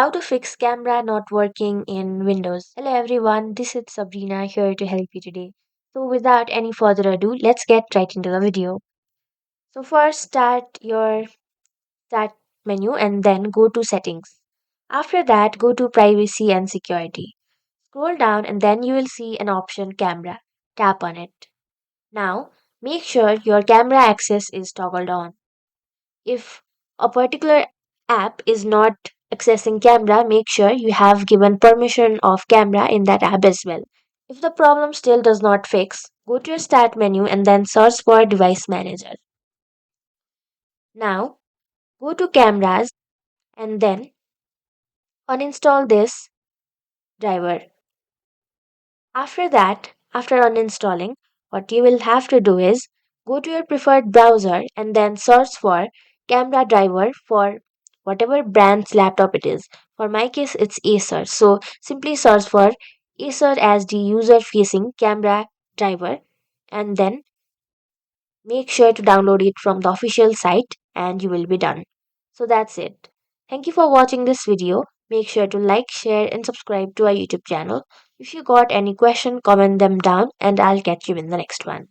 How to fix camera not working in Windows. Hello everyone, this is Sabrina here to help you today. So without any further ado, let's get right into the video. So first start your start menu and then go to settings. After that, go to privacy and security. Scroll down and then you will see an option camera. Tap on it. Now, make sure your camera access is toggled on. If a particular app is not accessing camera, make sure you have given permission of camera in that app as well. If the problem still does not fix, go to your start menu and then search for device manager. Now go to cameras and then uninstall this driver. After that, after uninstalling, what you will have to do is go to your preferred browser and then search for camera driver for whatever brand's laptop it is. For my case, it's Acer. So simply search for Acer as the user facing camera driver and then make sure to download it from the official site and you will be done. So that's it. Thank you for watching this video. Make sure to like, share and subscribe to our YouTube channel. If you got any question, comment them down and I'll catch you in the next one.